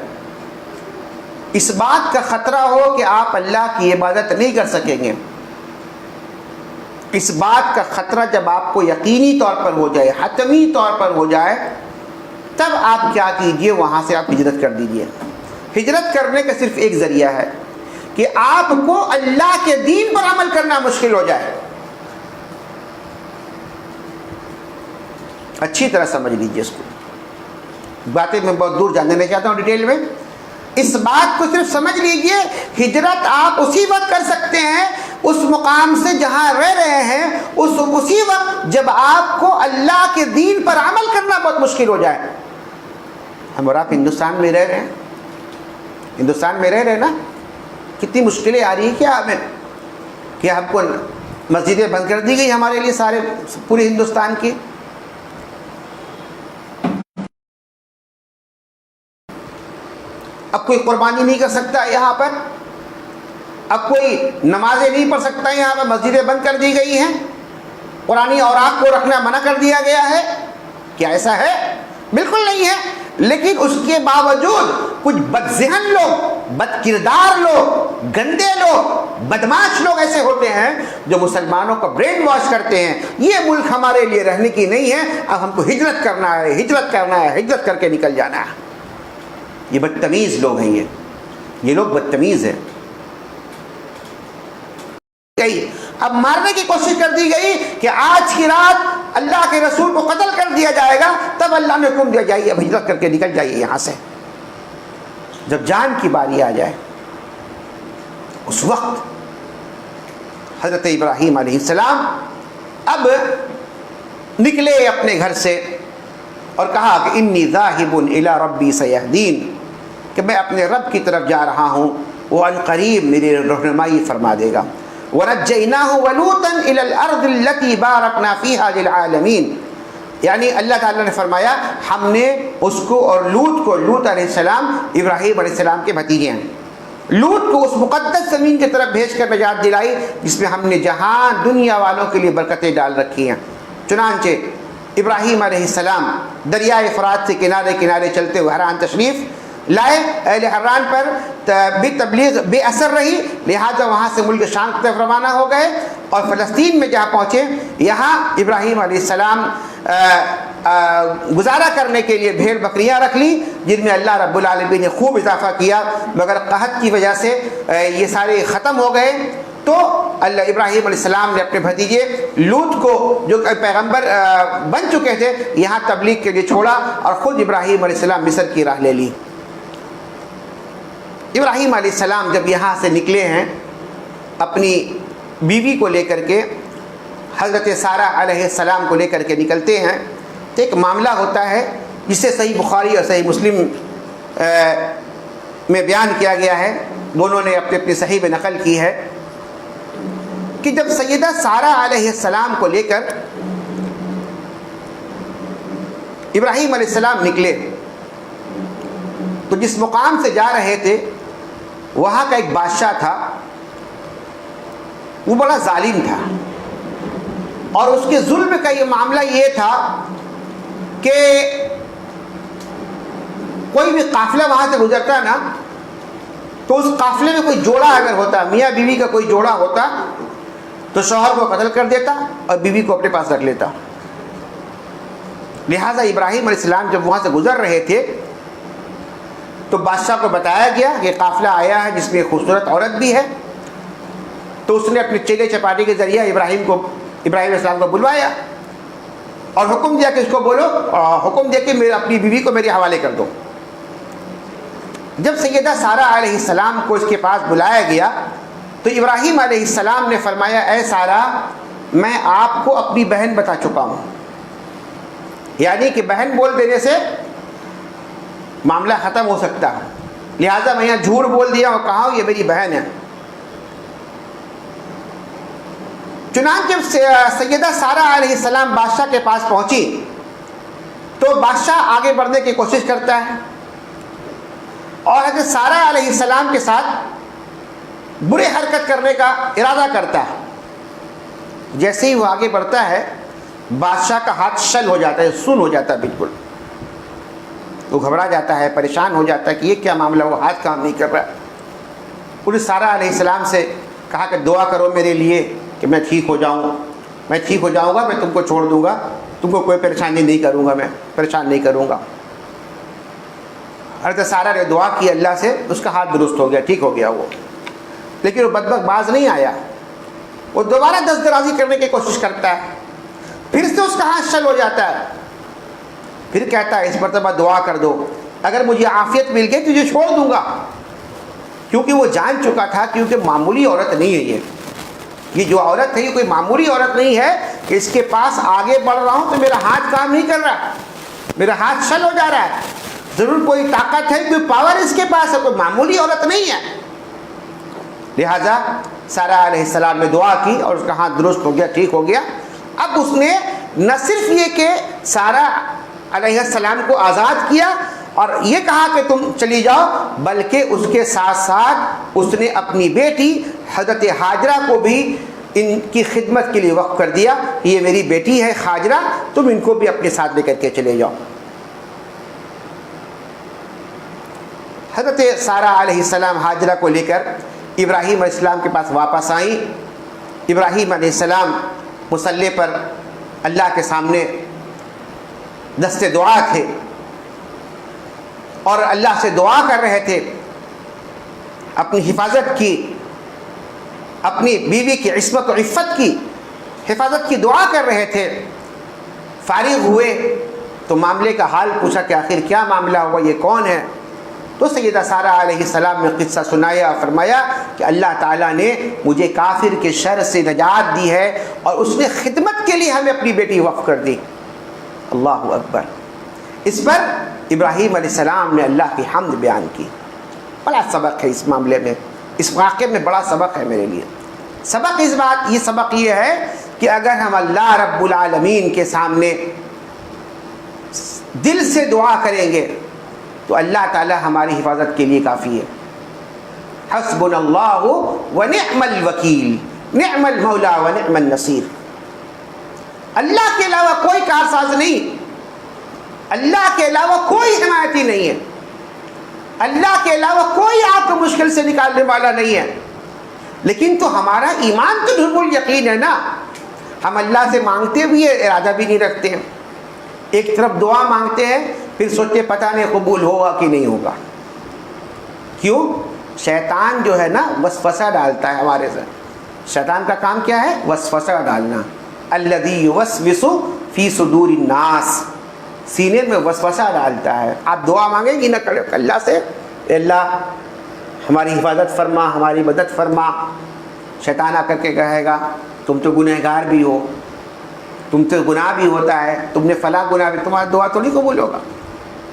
اس بات کا خطرہ ہو کہ آپ اللہ کی عبادت نہیں کر سکیں گے، اس بات کا خطرہ جب آپ کو یقینی طور پر ہو جائے، حتمی طور پر ہو جائے، تب آپ کیا کیجئے، وہاں سے آپ ہجرت کر دیجئے۔ ہجرت کرنے کا صرف ایک ذریعہ ہے کہ آپ کو اللہ کے دین پر عمل کرنا مشکل ہو جائے۔ اچھی طرح سمجھ لیجئے اس کو، باتیں میں بہت دور جانے نہیں چاہتا ہوں ڈیٹیل میں، اس بات کو صرف سمجھ لیجئے، ہجرت آپ اسی وقت کر سکتے ہیں اس مقام سے جہاں رہ رہے ہیں، اسی وقت جب آپ کو اللہ کے دین پر عمل کرنا بہت مشکل ہو جائے۔ ہم اور آپ ہندوستان میں رہ رہے ہیں، ہندوستان میں رہ رہے ہیں نا، کتنی مشکلیں آ رہی ہیں کیا ہمیں، کہ ہم کو مسجدیں بند کر دی گئی ہمارے لیے سارے پورے ہندوستان کی۔ اب کوئی قربانی نہیں کر سکتا یہاں پر، اب کوئی نمازیں نہیں پڑھ سکتا یہاں پر، مسجدیں بند کر دی گئی ہیں، قرآنی اوراق کو رکھنا منع کر دیا گیا ہے۔ کیا ایسا ہے؟ بالکل نہیں ہے۔ لیکن اس کے باوجود کچھ بدذہن لوگ بد کردار لوگ، گندے لوگ، بدماش لوگ ایسے ہوتے ہیں جو مسلمانوں کو برین واش کرتے ہیں، یہ ملک ہمارے لیے رہنے کی نہیں ہے، اب ہم کو ہجرت کرنا ہے، ہجرت کرنا ہے، ہجرت کر کے نکل جانا ہے۔ یہ بدتمیز لوگ ہیں، یہ لوگ بدتمیز ہیں۔ اب مارنے کی کوشش کر دی گئی کہ آج کی رات اللہ کے رسول کو قتل کر دیا جائے گا، تب اللہ نے حکم دیا جائیے اب ہجرت کر کے نکل جائیے یہاں سے۔ جب جان کی باری آ جائے اس وقت حضرت ابراہیم علیہ السلام اب نکلے اپنے گھر سے اور کہا کہ انی ذاہب الی ربی سیہدین، کہ میں اپنے رب کی طرف جا رہا ہوں، وہ عنقریب میری رہنمائی فرما دے گا۔ وَنَجَّيْنَاهُ وَلُوطًا إِلَى الْأَرْضِ الَّتِي بَارَكْنَا فِيهَا لِلْعَالَمِينَ، یعنی اللہ تعالیٰ نے فرمایا ہم نے اس کو اور لوط کو، لوط علیہ السلام ابراہیم علیہ السلام کے بھتیجے ہیں، لوط کو اس مقدس زمین کی طرف بھیج کر نجات دلائی جس میں ہم نے جہان دنیا والوں کے لیے برکتیں ڈال رکھی ہیں۔ چنانچہ ابراہیم علیہ السلام دریائے فرات سے کنارے کنارے چلتے ہوئے حران تشریف لائے۔ اہل حران پر بھی تبلیغ بے اثر رہی، لہٰذا وہاں سے ملک شام کی طرف روانہ ہو گئے اور فلسطین میں جہاں پہنچے، یہاں ابراہیم علیہ السلام گزارا کرنے کے لیے بھیڑ بکریاں رکھ لی، جن میں اللہ رب العالمین نے خوب اضافہ کیا، مگر قحط کی وجہ سے یہ سارے ختم ہو گئے۔ تو اللہ ابراہیم علیہ السلام نے اپنے بھتیجے لوط کو جو پیغمبر بن چکے تھے یہاں تبلیغ کے لیے چھوڑا اور خود ابراہیم علیہ السلام مصر کی راہ لے لی۔ ابراہیم علیہ السلام جب یہاں سے نکلے ہیں اپنی بیوی کو لے کر کے، حضرت سارہ علیہ السلام کو لے کر کے نکلتے ہیں، تو ایک معاملہ ہوتا ہے جسے صحیح بخاری اور صحیح مسلم میں بیان کیا گیا ہے، دونوں نے اپنی اپنی صحیح میں نقل کی ہے کہ جب سیدہ سارہ علیہ السلام کو لے کر ابراہیم علیہ السلام نکلے تو جس مقام سے جا رہے تھے وہاں کا ایک بادشاہ تھا، وہ بڑا ظالم تھا، اور اس کے ظلم کا یہ معاملہ یہ تھا کہ کوئی بھی قافلہ وہاں سے گزرتا نا تو اس قافلے میں کوئی جوڑا اگر ہوتا، میاں بیوی کا کوئی جوڑا ہوتا تو شوہر کو قتل کر دیتا اور بیوی کو اپنے پاس رکھ لیتا۔ لہٰذا ابراہیم علیہ السلام جب وہاں سے گزر رہے تھے تو بادشاہ کو بتایا گیا کہ قافلہ آیا ہے جس میں ایک خوبصورت عورت بھی ہے، تو اس نے اپنے چیلے چپاٹے کے ذریعہ ابراہیم علیہ السلام کو بلوایا اور حکم دیا کہ اس کو بولو، حکم دیا کہ اپنی بیوی کو میرے حوالے کر دو۔ جب سیدہ سارہ علیہ السلام کو اس کے پاس بلایا گیا تو ابراہیم علیہ السلام نے فرمایا اے سارہ، میں آپ کو اپنی بہن بتا چکا ہوں، یعنی کہ بہن بول دینے سے معاملہ ختم ہو سکتا ہے، لہٰذا میں یہاں جھوٹ بول دیا اور کہا یہ میری بہن ہے۔ چنانچہ جب سیدہ سارہ علیہ السلام بادشاہ کے پاس پہنچی تو بادشاہ آگے بڑھنے کی کوشش کرتا ہے اور حضرت سارہ علیہ السلام کے ساتھ بری حرکت کرنے کا ارادہ کرتا ہے۔ جیسے ہی وہ آگے بڑھتا ہے بادشاہ کا ہاتھ شل ہو جاتا ہے، سن ہو جاتا ہے، بالکل وہ گھبرا جاتا ہے، پریشان ہو جاتا ہے کہ یہ کیا معاملہ، وہ ہاتھ کام نہیں کر رہا۔ انہوں نے سارہ علیہ السلام سے کہا کہ دعا کرو میرے لیے کہ میں ٹھیک ہو جاؤں، میں ٹھیک ہو جاؤں گا، میں تم کو چھوڑ دوں گا، تم کو کوئی پریشانی نہیں کروں گا، میں پریشان نہیں کروں گا۔ حضرت سارہ نے دعا کی اللہ سے، اس کا ہاتھ درست ہو گیا، ٹھیک ہو گیا وہ، لیکن وہ بدبخت باز نہیں آیا، وہ دوبارہ دست درازی کرنے کی کوشش کرتا ہے، پھر سے اس کا ہاتھ شل ہو جاتا ہے، پھر کہتا ہے اس مرتبہ دعا کر دو، اگر مجھے عافیت مل گئی تجھے چھوڑ دوں گا، کیونکہ وہ جان چکا تھا کیونکہ معمولی عورت نہیں ہے یہ جو عورت ہے یہ کوئی معمولی عورت نہیں ہے کہ اس کے پاس آگے بڑھ رہا ہوں تو میرا ہاتھ کام نہیں کر رہا، میرا ہاتھ شل ہو جا رہا ہے، ضرور کوئی طاقت ہے، کوئی پاور اس کے پاس ہے، کوئی معمولی عورت نہیں ہے۔ لہٰذا سارہ علیہ السلام نے دعا کی اور اس کا ہاتھ درست ہو گیا، ٹھیک ہو گیا۔ اب اس نے نہ صرف یہ کہ سارہ علیہ السلام کو آزاد کیا اور یہ کہا کہ تم چلی جاؤ، بلکہ اس کے ساتھ ساتھ اس نے اپنی بیٹی حضرت ہاجرہ کو بھی ان کی خدمت کے لیے وقف کر دیا، یہ میری بیٹی ہے ہاجرہ، تم ان کو بھی اپنے ساتھ لے کر کے چلے جاؤ۔ حضرت سارہ علیہ السلام ہاجرہ کو لے کر ابراہیم علیہ السلام کے پاس واپس آئیں. ابراہیم علیہ السلام مصلی پر اللہ کے سامنے دست دعا تھے اور اللہ سے دعا کر رہے تھے اپنی حفاظت کی، اپنی بیوی کی عصمت و عفت کی حفاظت کی دعا کر رہے تھے. فارغ ہوئے تو معاملے کا حال پوچھا کہ آخر کیا معاملہ ہوا، یہ کون ہے؟ تو سیدہ سارہ علیہ السلام نے قصہ سنایا، فرمایا کہ اللہ تعالیٰ نے مجھے کافر کے شر سے نجات دی ہے اور اس نے خدمت کے لیے ہمیں اپنی بیٹی وقف کر دی. اللہ اکبر. اس پر ابراہیم علیہ السلام نے اللہ کی حمد بیان کی. بڑا سبق ہے اس معاملے میں، اس واقعے میں بڑا سبق ہے میرے لیے. سبق یہ سبق یہ ہے کہ اگر ہم اللہ رب العالمین کے سامنے دل سے دعا کریں گے تو اللہ تعالی ہماری حفاظت کے لیے کافی ہے. حسبنا اللہ ونعم الوکیل نعم المولا ونعم النصیر. اللہ کے علاوہ کوئی کارساز نہیں، اللہ کے علاوہ کوئی حمایتی نہیں ہے، اللہ کے علاوہ کوئی آپ کو مشکل سے نکالنے والا نہیں ہے. لیکن تو ہمارا ایمان تو بالکل یقین ہے نا. ہم اللہ سے مانگتے بھی ہیں، ارادہ بھی نہیں رکھتے ہیں. ایک طرف دعا مانگتے ہیں پھر سوچتے پتہ نہیں قبول ہوگا کہ نہیں ہوگا. کیوں؟ شیطان جو ہے نا وسوسہ ڈالتا ہے ہمارے سے. شیطان کا کام کیا ہے؟ وسوسہ ڈالنا. الذی یوسوس فی صدور الناس، سینے میں وسوسہ ڈالتا ہے. آپ دعا مانگیں گی نا اللہ سے، اللہ ہماری حفاظت فرما، ہماری مدد فرما. شیطان آ کر کے کہے گا تم تو گنہگار بھی ہو، تم تو گناہ بھی ہوتا ہے، تم نے فلاں گناہ بھی، تمہاری دعا تو نہیں قبول ہوگا،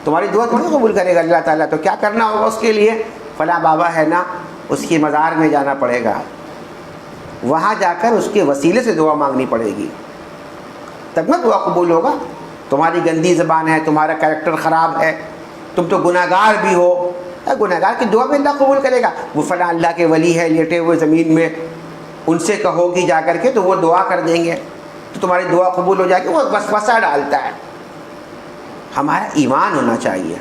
تمہاری دعا تو نہیں قبول کرے گا اللہ تعالیٰ. تو کیا کرنا ہوگا اس کے لیے؟ فلاں بابا ہے نا، اس کی مزار میں جانا پڑے گا، وہاں جا کر اس کے وسیلے سے دعا مانگنی پڑے گی، تب نہ دعا قبول ہوگا. تمہاری گندی زبان ہے، تمہارا کریکٹر خراب ہے، تم تو گناہ گار بھی ہو. گناہگار کی دعا بھی اللہ قبول کرے گا. وہ فلاں اللہ کے ولی ہے لیٹے ہوئے زمین میں، ان سے کہو گی جا کر کے تو وہ دعا کر دیں گے تو تمہاری دعا قبول ہو جائے گی. وہ وسوسہ ڈالتا ہے. ہمارا ایمان ہونا چاہیے.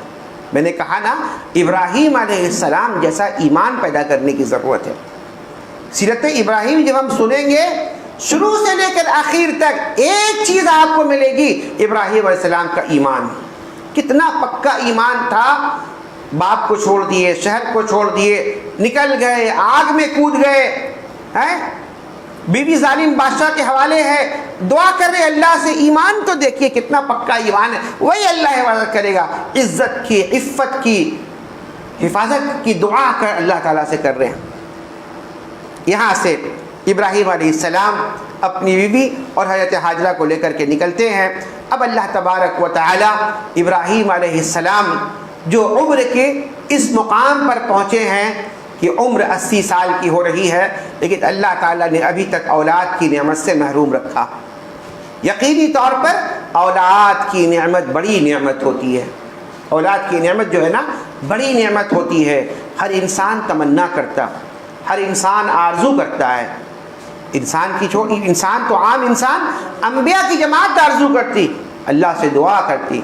میں نے کہا نا ابراہیم علیہ السلام جیسا ایمان پیدا کرنے کی ضرورت ہے. سیرت ابراہیم جب ہم سنیں گے شروع سے لے کر آخر تک ایک چیز آپ کو ملے گی، ابراہیم علیہ السلام کا ایمان. کتنا پکا ایمان تھا. باپ کو چھوڑ دیے، شہر کو چھوڑ دیے، نکل گئے، آگ میں کود گئے ہیں، بیوی ظالم بادشاہ کے حوالے ہے، دعا کر رہے اللہ سے. ایمان تو دیکھیے کتنا پکا ایمان ہے. وہی اللہ حفاظت کرے گا. عزت کی، عفت کی، حفاظت کی دعا کر اللہ تعالیٰ سے کر رہے ہیں. یہاں سے ابراہیم علیہ السلام اپنی بیوی اور حضرت ہاجرہ کو لے کر کے نکلتے ہیں. اب اللہ تبارک و تعالی ابراہیم علیہ السلام جو عمر کے اس مقام پر پہنچے ہیں کہ عمر 80 سال کی ہو رہی ہے، لیکن اللہ تعالیٰ نے ابھی تک اولاد کی نعمت سے محروم رکھا. یقینی طور پر اولاد کی نعمت بڑی نعمت ہوتی ہے. اولاد کی نعمت جو ہے نا بڑی نعمت ہوتی ہے. ہر انسان تمنا کرتا، ہر انسان آرزو کرتا ہے. انسان تو عام انسان، انبیاء کی جماعت آرزو کرتی، اللہ سے دعا کرتی.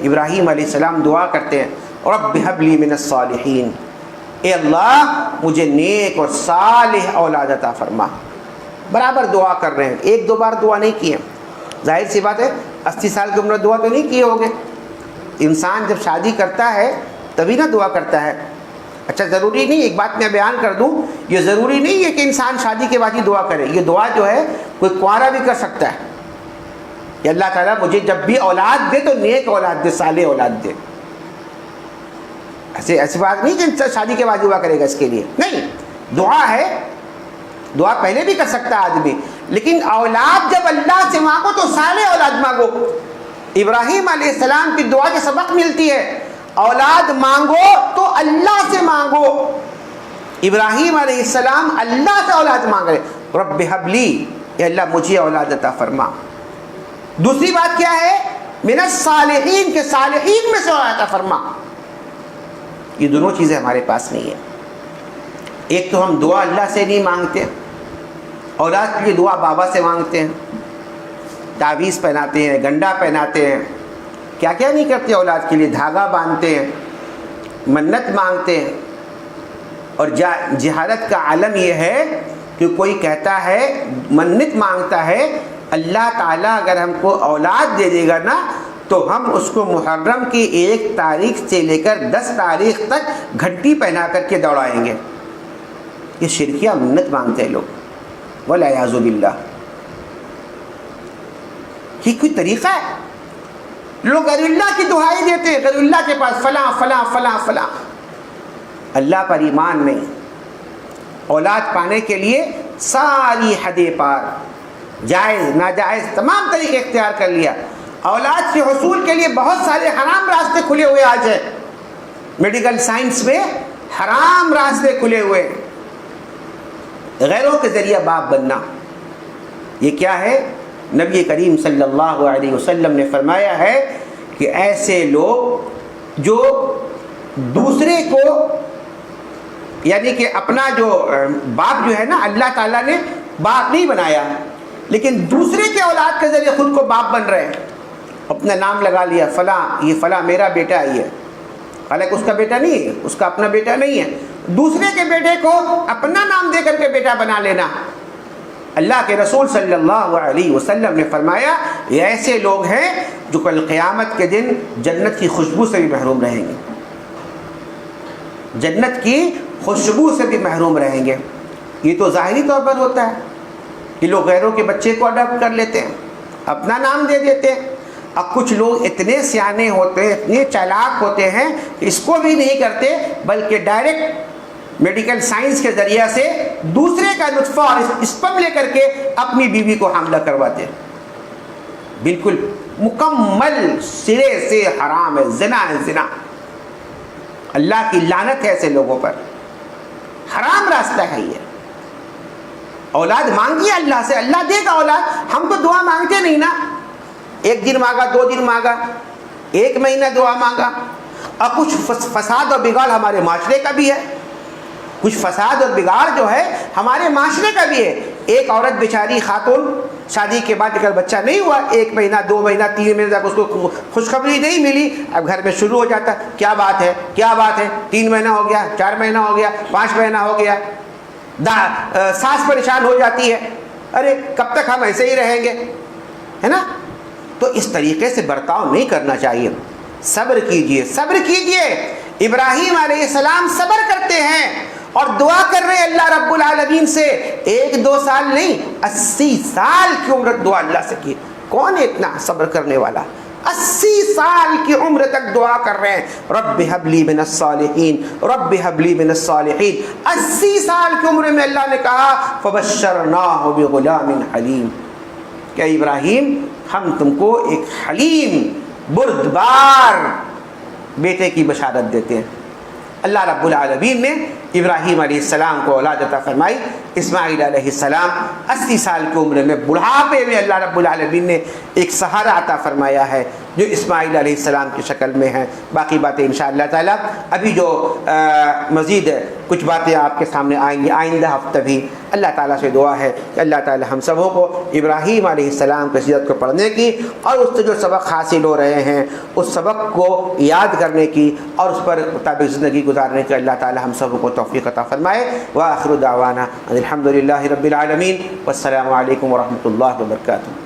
ابراہیم علیہ السلام دعا کرتے ہیں رب هب لی من الصالحین، اے اللہ مجھے نیک اور صالح اولاد عطا فرما. برابر دعا کر رہے ہیں، ایک دو بار دعا نہیں کی ہے. ظاہر سی بات ہے 80 سال کی عمر دعا تو نہیں کیے ہوگے. انسان جب شادی کرتا ہے تبھی نہ دعا کرتا ہے. اچھا ضروری نہیں، ایک بات میں بیان کر دوں، یہ ضروری نہیں ہے کہ انسان شادی کے بعد ہی دعا کرے. یہ دعا جو ہے کوئی کنوارا بھی کر سکتا ہے کہ اللہ تعالیٰ مجھے جب بھی اولاد دے تو نیک اولاد دے، صالح اولاد دے. ایسی بات نہیں کہ شادی کے بعد دعا کرے گا اس کے لیے، نہیں. دعا ہے، دعا پہلے بھی کر سکتا ہے آدمی، لیکن اولاد جب اللہ سے مانگو تو صالح اولاد مانگو. ابراہیم علیہ السلام کی دعا کے سبق ملتی ہے. اولاد مانگو تو اللہ سے مانگو. ابراہیم علیہ السلام اللہ سے اولاد مانگ رہے، رب ہب لی، اے اللہ مجھے اولاد عطا فرما. دوسری بات کیا ہے؟ من الصالحین، کے صالحین میں سے اولاد عطا فرما. یہ دونوں چیزیں ہمارے پاس نہیں ہیں. ایک تو ہم دعا اللہ سے نہیں مانگتے، اولاد کے لیے دعا بابا سے مانگتے ہیں، تعویذ پہناتے ہیں، گنڈا پہناتے ہیں، کیا کیا نہیں کرتے اولاد کے لیے، دھاگا باندھتے ہیں. منت مانگتے ہیں. اور جہالت کا عالم یہ ہے کہ کوئی کہتا ہے منت مانگتا ہے اللہ تعالیٰ اگر ہم کو اولاد دے دے گا نا تو ہم اس کو محرم کی 1 تاریخ سے لے کر 10 تاریخ تک گھنٹی پہنا کر کے دوڑائیں گے. یہ شرکیہ منت مانگتے ہیں لوگ، والعیاذ باللہ. یہ کوئی طریقہ ہے؟ لوگ غیر اللہ کی دعائیں دیتے ہیں، غیر اللہ کے پاس فلاں فلاں فلاں فلاں. اللہ پر ایمان نہیں. اولاد پانے کے لیے ساری حدیں پار، جائز ناجائز تمام طریقے اختیار کر لیا. اولاد کے حصول کے لیے بہت سارے حرام راستے کھلے ہوئے آج ہیں. میڈیکل سائنس میں حرام راستے کھلے ہوئے. غیروں کے ذریعہ باپ بننا یہ کیا ہے؟ نبی کریم صلی اللہ علیہ وسلم نے فرمایا ہے کہ ایسے لوگ جو دوسرے کو، یعنی کہ اپنا جو باپ جو ہے نا، اللہ تعالیٰ نے باپ نہیں بنایا لیکن دوسرے کے اولاد کے ذریعے خود کو باپ بن رہے ہیں. اپنا نام لگا لیا فلاں، یہ فلاں میرا بیٹا ہے، حالانکہ اس کا بیٹا نہیں ہے، اس کا اپنا بیٹا نہیں ہے. دوسرے کے بیٹے کو اپنا نام دے کر کے بیٹا بنا لینا. اللہ کے رسول صلی اللہ علیہ وسلم نے فرمایا یہ ایسے لوگ ہیں جو کل قیامت کے دن جنت کی خوشبو سے بھی محروم رہیں گے. جنت کی خوشبو سے بھی محروم رہیں گے. یہ تو ظاہری طور پر ہوتا ہے کہ لوگ غیروں کے بچے کو اڈاپٹ کر لیتے ہیں، اپنا نام دے دیتے ہیں. اب کچھ لوگ اتنے سیانے ہوتے ہیں، اتنے چالاک ہوتے ہیں کہ اس کو بھی نہیں کرتے بلکہ ڈائریکٹ میڈیکل سائنس کے ذریعہ سے دوسرے کا نطفہ اور اسپرم لے کر کے اپنی بیوی کو حاملہ کرواتے ہیں. بالکل مکمل سرے سے حرام ہے، زنا ہے زنا. اللہ کی لعنت ہے ایسے لوگوں پر. حرام راستہ ہے یہ. اولاد مانگیے اللہ سے، اللہ دے گا اولاد. ہم تو دعا مانگتے نہیں نا. 1 دن مانگا، 2 دن مانگا، 1 مہینہ دعا مانگا. اور کچھ فساد اور بگاڑ ہمارے معاشرے کا بھی ہے. کچھ فساد اور بگاڑ جو ہے ہمارے معاشرے کا بھی ہے. ایک عورت بیچاری خاتون شادی کے بعد اگر بچہ نہیں ہوا، 1 مہینہ 2 مہینہ 3 مہینے تک اس کو خوشخبری نہیں ملی، اب گھر میں شروع ہو جاتا کیا بات ہے کیا بات ہے. 3 مہینہ ہو گیا، 4 مہینہ ہو گیا، 5 مہینہ ہو گیا. ساس پریشان ہو جاتی ہے، ارے کب تک ہم ایسے ہی رہیں گے، ہے نا. تو اس طریقے سے برتاؤ نہیں کرنا چاہیے. صبر کیجئے، صبر کیجئے. ابراہیم علیہ السلام صبر کرتے ہیں اور دعا کر رہے ہیں اللہ رب العالمین سے. 1-2 سال نہیں، 80 سال کی عمر دعا اللہ سے کی. کون ہے اتنا صبر کرنے والا؟ 80 سال کی عمر تک دعا کر رہے ہیں رب ہب لی من الصالحین، رب ہب لی من الصالحین. 80 سال کی عمر میں اللہ نے کہا فبشرناہ بغلام حلیم کہ ابراہیم ہم تم کو ایک حلیم بردبار بیٹے کی بشارت دیتے ہیں. اللہ رب العالمین نے ابراہیم علیہ السلام کو اولاد عطا فرمائی. اسماعیل علیہ السلام 80 سال کی عمر میں بڑھاپے میں اللہ رب العالمین نے ایک سہارا عطا فرمایا ہے جو اسماعیل علیہ السلام کی شکل میں ہے. باقی باتیں انشاءاللہ تعالیٰ ابھی جو مزید کچھ باتیں آپ کے سامنے آئیں گی آئندہ ہفتہ بھی. اللہ تعالیٰ سے دعا ہے کہ اللہ تعالیٰ ہم سبوں کو ابراہیم علیہ السلام کی سیرت کو پڑھنے کی اور اس سے جو سبق حاصل ہو رہے ہیں اس سبق کو یاد کرنے کی اور اس پر مطابق زندگی گزارنے کی اللہ تعالیٰ ہم سبوں کو توفیق عطا فرمائے. وآخر دعوانا الحمدللہ رب العالمین والسلام علیکم ورحمۃ اللہ وبرکاتہ.